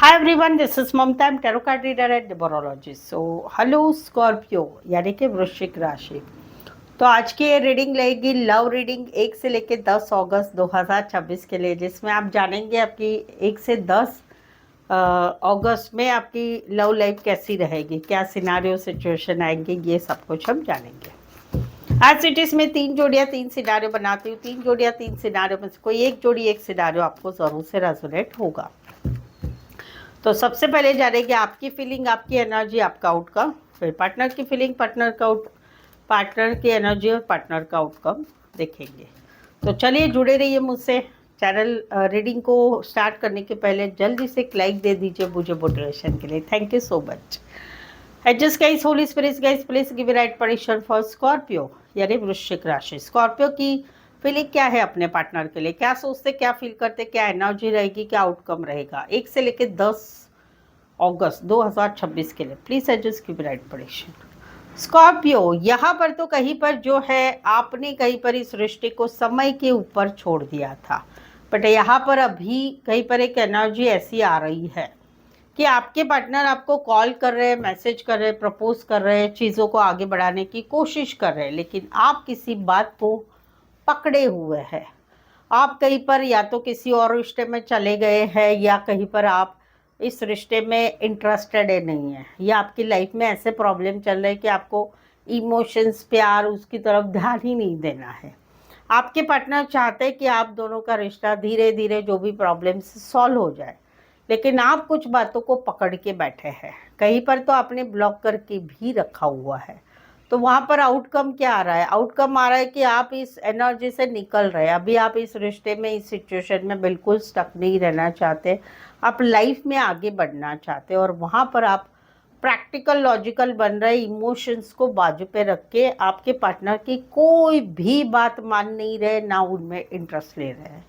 Hi everyone, this is Mamta. I'm tarot card reader and numerologist. So, hello Scorpio यानी कि वृश्चिक राशि। तो आज की ये रीडिंग रहेगी लव रीडिंग 1 से लेकर 10 अगस्त 2026 के लिए, जिसमें आप जानेंगे आपकी 1 से 10 अगस्त में आपकी लव लाइफ कैसी रहेगी, क्या सिनारियो सिचुएशन आएंगे, ये सब कुछ हम जानेंगे। आज सिटीज में 3 जोड़ियाँ 3 सिनारियो बनाती हूँ। 3 जोड़ियाँ 3 सिनारियो में से कोई एक जोड़ी एक सिनारियो आपको ज़रूर से रेजोनेट होगा। तो सबसे पहले जानेंगे आपकी फीलिंग, आपकी एनर्जी, आपका आउटकम, फिर पार्टनर की फीलिंग, पार्टनर की एनर्जी और पार्टनर का आउटकम देखेंगे। तो चलिए जुड़े रहिए मुझसे। चैनल रीडिंग को स्टार्ट करने के पहले जल्दी से एक लाइक दे दीजिए मुझे मोटिवेशन के लिए। Thank you so much. Adjust guys, holy spirits guys, please give right permission for Scorpio यानी वृश्चिक राशि। स्कॉर्पियो की फीलिंग क्या है अपने पार्टनर के लिए, क्या सोचते, क्या फील करते, क्या एनर्जी रहेगी, क्या आउटकम रहेगा 1 से लेकर 10 अगस्त 2026 के लिए। Please adjust give right permission. Scorpio, यहाँ पर तो कहीं पर जो है आपने कहीं पर इस रिश्ते को समय के ऊपर छोड़ दिया था, बट यहाँ पर अभी कहीं पर एक एनर्जी ऐसी आ रही है कि आपके पार्टनर आपको कॉल कर रहे हैं, मैसेज कर रहे हैं, प्रपोज कर रहे हैं, चीज़ों को आगे बढ़ाने की कोशिश कर रहे हैं, लेकिन आप किसी बात को पकड़े हुए हैं। आप कहीं पर या तो किसी और रिश्ते में चले गए हैं या कहीं पर आप इस रिश्ते में इंटरेस्टेड नहीं है, या आपकी लाइफ में ऐसे प्रॉब्लम चल रहे हैं कि आपको इमोशंस, प्यार, उसकी तरफ ध्यान ही नहीं देना है। आपके पार्टनर चाहते हैं कि आप दोनों का रिश्ता धीरे धीरे जो भी प्रॉब्लम्स सॉल्व हो जाए, लेकिन आप कुछ बातों को पकड़ के बैठे हैं। कहीं पर तो आपने ब्लॉक करके भी रखा हुआ है। तो वहाँ पर आउटकम क्या आ रहा है? आउटकम आ रहा है कि आप इस एनर्जी से निकल रहे हैं। अभी आप इस रिश्ते में, इस सिचुएशन में बिल्कुल स्टक नहीं रहना चाहते। आप लाइफ में आगे बढ़ना चाहते, और वहाँ पर आप प्रैक्टिकल, लॉजिकल बन रहे, इमोशंस को बाजू पे रख के आपके पार्टनर की कोई भी बात मान नहीं रहे, ना उनमें इंटरेस्ट ले रहे हैं।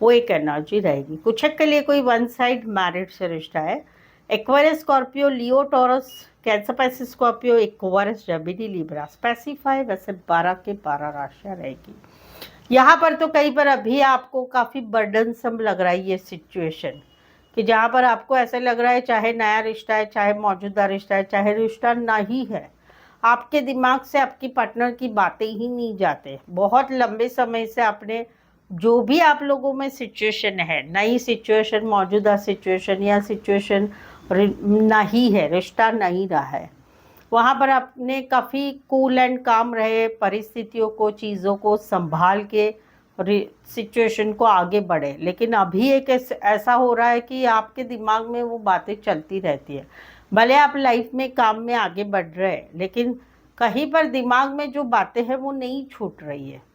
वो एक एनर्जी रहेगी। कुछ के लिए कोई वन साइड मैरिड से रिश्ता है। Aquarius, Scorpio, Leo, Taurus, Cancer, Pisces, Scorpio, Aquarius, Gemini, Libra specify, वैसे 12 के 12 राशियाँ रहेगी। यहाँ पर तो कहीं पर अभी आपको काफ़ी बर्डनसम लग रहा है ये सिचुएशन, कि जहाँ पर आपको ऐसे लग रहा है चाहे नया रिश्ता है, चाहे मौजूदा रिश्ता है, चाहे रिश्ता नहीं है, आपके दिमाग से आपकी पार्टनर की बातें ही नहीं जाते। बहुत लंबे समय से आपने जो भी आप लोगों में सिचुएशन है, नई सिचुएशन, मौजूदा सिचुएशन या सिचुएशन नहीं है, रिश्ता नहीं रहा है, वहाँ पर आपने काफ़ी कूल एंड काम रहे, परिस्थितियों को, चीज़ों को संभाल के सिचुएशन को आगे बढ़े। लेकिन अभी एक ऐसा हो रहा है कि आपके दिमाग में वो बातें चलती रहती है। भले आप लाइफ में, काम में आगे बढ़ रहे हैं, लेकिन कहीं पर दिमाग में जो बातें हैं वो नहीं छूट रही है।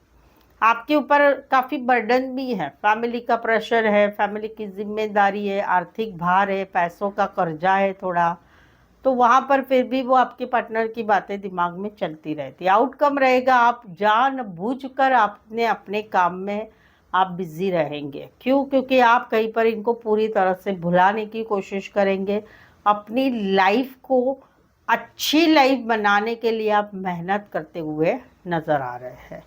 आपके ऊपर काफ़ी बर्डन भी है, फैमिली का प्रेशर है, फैमिली की जिम्मेदारी है, आर्थिक भार है, पैसों का कर्जा है थोड़ा। तो वहाँ पर फिर भी वो आपके पार्टनर की बातें दिमाग में चलती रहती है। आउटकम रहेगा, आप जानबूझकर आपने अपने काम में आप बिजी रहेंगे। क्यों? क्योंकि आप कहीं पर इनको पूरी तरह से भुलाने की कोशिश करेंगे। अपनी लाइफ को अच्छी लाइफ बनाने के लिए आप मेहनत करते हुए नजर आ रहे हैं।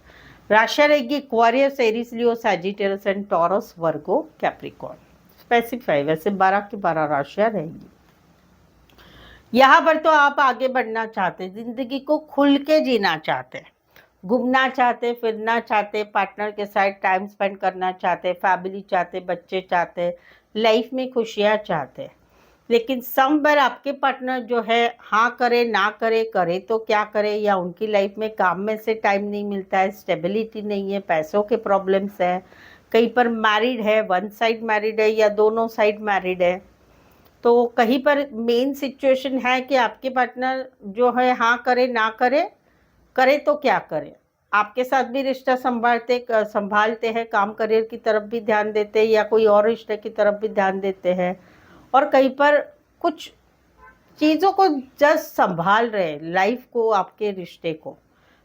राशियाँ रहेगी Aquarius, Aries, Leo, Sagittarius and taurus, Virgo, Capricorn specify, वैसे 12 की 12 राशियाँ रहेंगी। यहाँ पर तो आप आगे बढ़ना चाहते, जिंदगी को खुल के जीना चाहते, घूमना चाहते, फिरना चाहते, पार्टनर के साथ टाइम स्पेंड करना चाहते, फैमिली चाहते, बच्चे चाहते, लाइफ में खुशियाँ चाहते। लेकिन समवेयर आपके पार्टनर जो है, हाँ करे ना करे, करे तो क्या करे, या उनकी लाइफ में काम में से टाइम नहीं मिलता है, स्टेबिलिटी नहीं है, पैसों के प्रॉब्लम्स है, कहीं पर मैरिड है, वन साइड मैरिड है या दोनों साइड मैरिड है। तो कहीं पर मेन सिचुएशन है कि आपके पार्टनर जो है, हाँ करे ना करे, करे तो क्या करे, आपके साथ भी रिश्ता संभालते हैं, काम करियर की तरफ भी ध्यान देते हैं या कोई और रिश्ते की तरफ भी ध्यान देते हैं, और कहीं पर कुछ चीज़ों को जस्ट संभाल रहे, लाइफ को, आपके रिश्ते को।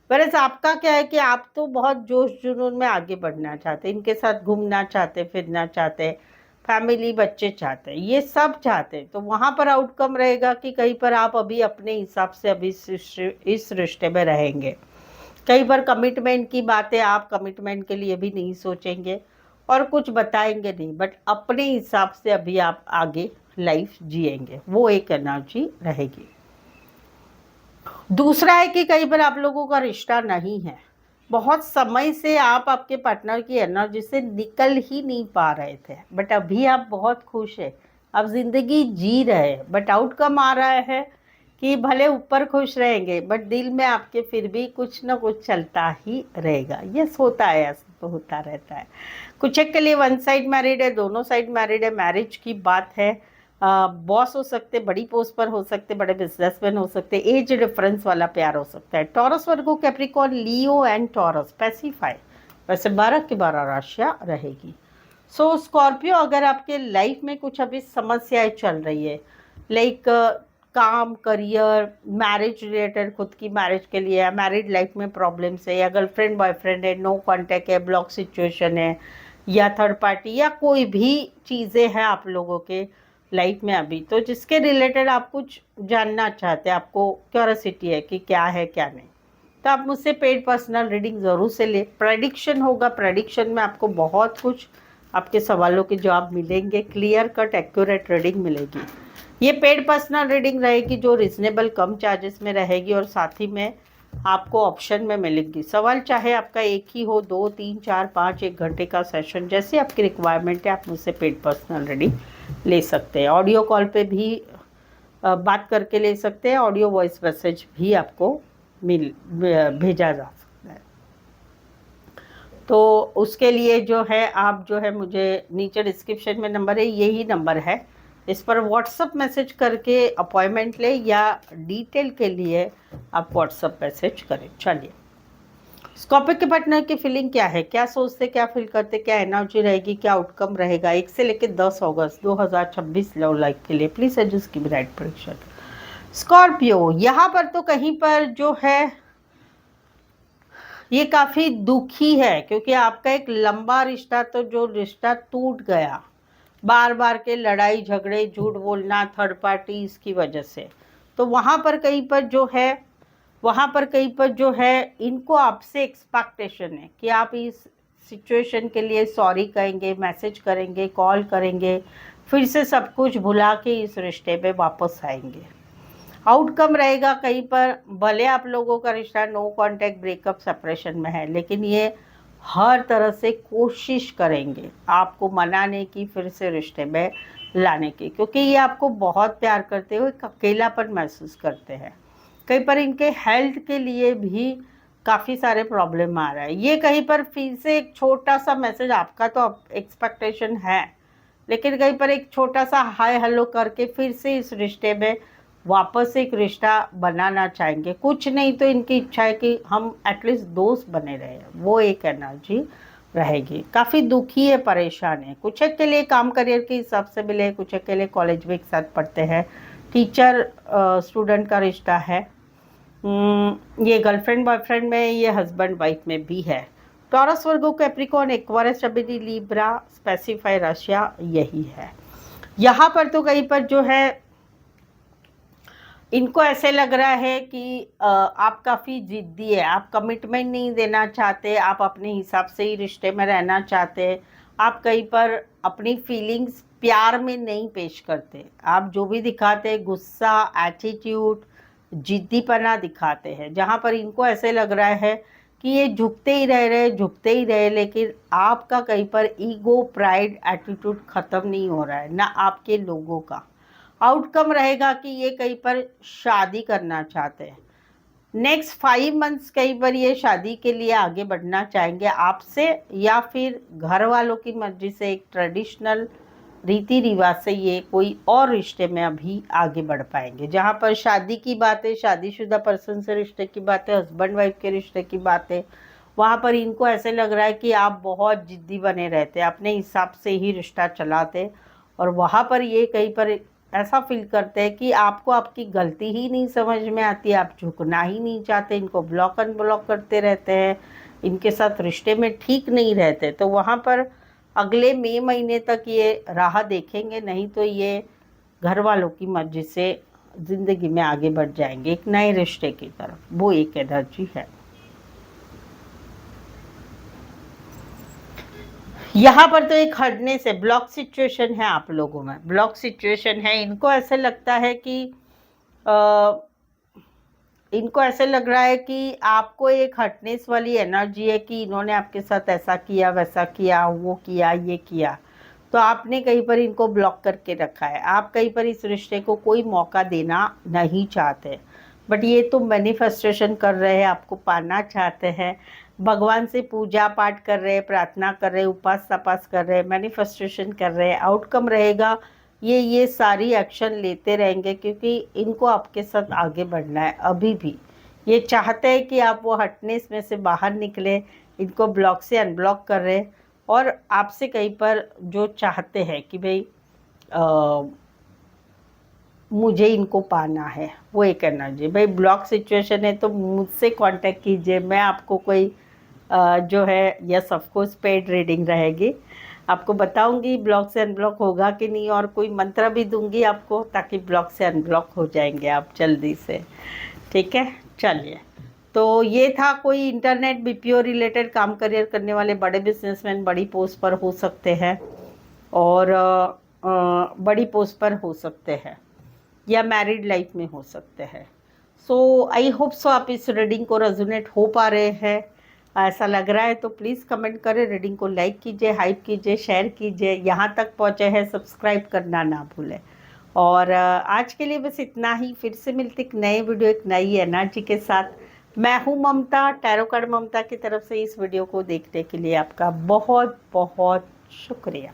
वैसे आपका क्या है कि आप तो बहुत जोश जुनून में आगे बढ़ना चाहते, इनके साथ घूमना चाहते, फिरना चाहते, फैमिली, बच्चे चाहते, ये सब चाहते। तो वहाँ पर आउटकम रहेगा कि कहीं पर आप अभी अपने हिसाब से अभी इस रिश्ते में रहेंगे। कई बार कमिटमेंट की बातें, आप कमिटमेंट के लिए भी नहीं सोचेंगे और कुछ बताएंगे नहीं, बट अपने हिसाब से अभी आप आगे लाइफ जिएंगे, वो एक एनर्जी रहेगी। दूसरा है कि कई बार आप लोगों का रिश्ता नहीं है, बहुत समय से आप आपके पार्टनर की एनर्जी से निकल ही नहीं पा रहे थे, बट अभी आप बहुत खुश है, आप जिंदगी जी रहे हैं, बट आउटकम आ रहा है कि भले ऊपर खुश रहेंगे बट दिल में आपके फिर भी कुछ ना कुछ चलता ही रहेगा। यस, होता है, ऐसा तो होता रहता है। कुछ एक के लिए वन साइड मैरिड है, दोनों साइड मैरिड है, मैरिज की बात है। बॉस हो सकते, बड़ी पोस्ट पर हो सकते, बड़े बिजनेसमैन हो सकते, एज डिफरेंस वाला प्यार हो सकता है। Taurus, Virgo, Capricorn, Leo and taurus specify, वैसे 12 की 12 राशियां रहेगी। सो स्कॉर्पियो, अगर आपके लाइफ में कुछ अभी समस्याएं चल रही है, लाइक काम, करियर, मैरिज रिलेटेड, खुद की मैरिज के लिए, मैरिड लाइफ में प्रॉब्लम्स है, या गर्लफ्रेंड बॉयफ्रेंड है, नो कांटेक्ट है, ब्लॉक सिचुएशन है, या थर्ड पार्टी, या कोई भी चीज़ें हैं आप लोगों के लाइफ में अभी, तो जिसके रिलेटेड आप कुछ जानना चाहते हैं, आपको क्यूरियोसिटी है कि क्या है क्या नहीं, तो आप मुझसे पेड पर्सनल रीडिंग ज़रूर से ले। प्रेडिक्शन होगा, प्रेडिक्शन में आपको बहुत कुछ आपके सवालों के जवाब मिलेंगे, क्लियर कट एक्यूरेट रीडिंग मिलेगी। ये पेड पर्सनल रीडिंग रहेगी जो रिजनेबल कम चार्जेस में रहेगी, और साथ ही में आपको ऑप्शन में मिलेगी। सवाल चाहे आपका एक ही हो, 2, 3, 4, 5, 1 घंटे का सेशन, जैसे आपकी रिक्वायरमेंट है आप मुझसे पेड पर्सनल रीडिंग ले सकते हैं। ऑडियो कॉल पे भी बात करके ले सकते हैं, ऑडियो वॉइस मैसेज भी आपको भेजा जा सकता है। तो उसके लिए जो है आप जो है मुझे नीचे डिस्क्रिप्शन में नंबर है, यही नंबर है, इस पर व्हाट्सअप मैसेज करके अपॉइंटमेंट ले, या डिटेल के लिए आप व्हाट्सअप मैसेज करें। चलिए, स्कॉर्पियो के पार्टनर की फीलिंग क्या है, क्या सोचते, क्या फील करते, क्या एनर्जी रहेगी, क्या आउटकम रहेगा 1 से लेकर 10 अगस्त 2026 लव लाइफ के लिए। प्लीज एडजस्ट की राइट प्रेडिक्शन। स्कॉर्पियो, यहाँ पर तो कहीं पर जो है ये काफी दुखी है, क्योंकि आपका एक लंबा रिश्ता, तो जो रिश्ता टूट गया, बार बार के लड़ाई झगड़े, झूठ बोलना, थर्ड पार्टी, इसकी वजह से, तो वहां पर कहीं पर जो है, वहाँ पर कहीं पर जो है इनको आपसे एक्सपेक्टेशन है कि आप इस सिचुएशन के लिए सॉरी कहेंगे, मैसेज करेंगे, कॉल करेंगे, फिर से सब कुछ भुला के इस रिश्ते में वापस आएंगे। आउटकम रहेगा कहीं पर, भले आप लोगों का रिश्ता नो कांटेक्ट, ब्रेकअप, सेपरेशन में है, लेकिन ये हर तरह से कोशिश करेंगे आपको मनाने की, फिर से रिश्ते में लाने की, क्योंकि ये आपको बहुत प्यार करते हुए अकेलापन महसूस करते हैं। कहीं पर इनके हेल्थ के लिए भी काफ़ी सारे प्रॉब्लम आ रहा है। ये कहीं पर फिर से एक छोटा सा मैसेज, आपका तो एक्सपेक्टेशन है, लेकिन कहीं पर एक छोटा सा हाय हेलो करके फिर से इस रिश्ते में वापस एक रिश्ता बनाना चाहेंगे। कुछ नहीं तो इनकी इच्छा है कि हम एटलीस्ट दोस्त बने रहे, वो एक एनर्जी रहेगी। काफ़ी दुखी है, परेशान है। कुछ एक के लिए काम करियर के हिसाब से मिले, कुछ एक के लिए कॉलेज में एक साथ पढ़ते हैं, टीचर स्टूडेंट का रिश्ता है, ये गर्लफ्रेंड बॉयफ्रेंड में, ये हस्बैंड वाइफ में भी है। Taurus, Virgo, Capricorn, Aquarius, stability, Libra, specify राशियां यही है। यहाँ पर तो कहीं पर जो है इनको ऐसे लग रहा है कि आप काफ़ी जिद्दी है, आप कमिटमेंट नहीं देना चाहते, आप अपने हिसाब से ही रिश्ते में रहना चाहते हैं, आप कहीं पर अपनी फीलिंग्स प्यार में नहीं पेश करते, आप जो भी दिखाते हैं गुस्सा, एटीट्यूड, जिद्दीपना दिखाते हैं, जहाँ पर इनको ऐसे लग रहा है कि ये झुकते ही रह रहे, लेकिन आपका कहीं पर ईगो, प्राइड, एटीट्यूड ख़त्म नहीं हो रहा है, ना आपके लोगों का। आउटकम रहेगा कि ये कहीं पर शादी करना चाहते हैं, नेक्स्ट 5 मंथ्स कहीं पर ये शादी के लिए आगे बढ़ना चाहेंगे आपसे, या फिर घर वालों की मर्जी से, एक ट्रेडिशनल रीति रिवाज से ये कोई और रिश्ते में अभी आगे बढ़ पाएंगे। जहाँ पर शादी की बात है, शादीशुदा पर्सन से रिश्ते की बात है, हस्बैंड वाइफ के रिश्ते की बात है, वहाँ पर इनको ऐसे लग रहा है कि आप बहुत जिद्दी बने रहते, अपने हिसाब से ही रिश्ता चलाते, और वहाँ पर ये कहीं पर ऐसा फील करते हैं कि आपको आपकी गलती ही नहीं समझ में आती, आप झुकना ही नहीं चाहते, इनको ब्लॉक अनब्लॉक करते रहते हैं, इनके साथ रिश्ते में ठीक नहीं रहते। तो वहाँ पर अगले मई महीने तक ये राह देखेंगे, नहीं तो ये घर वालों की मर्जी से ज़िंदगी में आगे बढ़ जाएंगे एक नए रिश्ते की तरफ, वो एक एनर्जी है। यहाँ पर तो एक हटने से ब्लॉक सिचुएशन है, आप लोगों में ब्लॉक सिचुएशन है। इनको ऐसे लगता है कि इनको ऐसे लग रहा है कि आपको एक हटनेस वाली एनर्जी है कि इन्होंने आपके साथ ऐसा किया, वैसा किया, वो किया, ये किया, तो आपने कहीं पर इनको ब्लॉक करके रखा है। आप कहीं पर इस रिश्ते को कोई मौका देना नहीं चाहते, बट ये तो मैनिफेस्टेशन कर रहे हैं, आपको पाना चाहते हैं, भगवान से पूजा पाठ कर रहे हैं, प्रार्थना कर रहे हैं, उपास तपास कर रहे हैं, मैनिफेस्टेशन कर रहे हैं। आउटकम रहेगा ये सारी एक्शन लेते रहेंगे, क्योंकि इनको आपके साथ आगे बढ़ना है। अभी भी ये चाहते हैं कि आप वो हटनेस में से बाहर निकले, इनको ब्लॉक से अनब्लॉक कर रहे हैं, और आपसे कहीं पर जो चाहते हैं कि भाई मुझे इनको पाना है, वो एक एनर्जी। भाई ब्लॉक सिचुएशन है तो मुझसे कांटेक्ट कीजिए, मैं आपको कोई जो है, yes of course paid reading रहेगी, आपको बताऊंगी ब्लॉक से अनब्लॉक होगा कि नहीं, और कोई मंत्र भी दूंगी आपको ताकि ब्लॉक से अनब्लॉक हो जाएंगे आप जल्दी से। ठीक है, चलिए। तो ये था, कोई इंटरनेट बीपीओ रिलेटेड काम करियर करने वाले बड़े बिजनेसमैन बड़ी पोस्ट पर हो सकते हैं, और बड़ी पोस्ट पर हो सकते हैं, या मैरिड लाइफ में हो सकते हैं। सो आई होप सो आप इस रीडिंग को रेजोनेट हो पा रहे हैं, ऐसा लग रहा है तो प्लीज़ कमेंट करें, रीडिंग को लाइक कीजिए, हाइप कीजिए, शेयर कीजिए, यहाँ तक पहुँचे हैं सब्सक्राइब करना ना भूलें। और आज के लिए बस इतना ही। फिर से मिलते एक नए वीडियो, एक नई एनर्जी के साथ। मैं हूँ ममता, टैरो कार्ड ममता की तरफ से। इस वीडियो को देखने के लिए आपका बहुत बहुत शुक्रिया।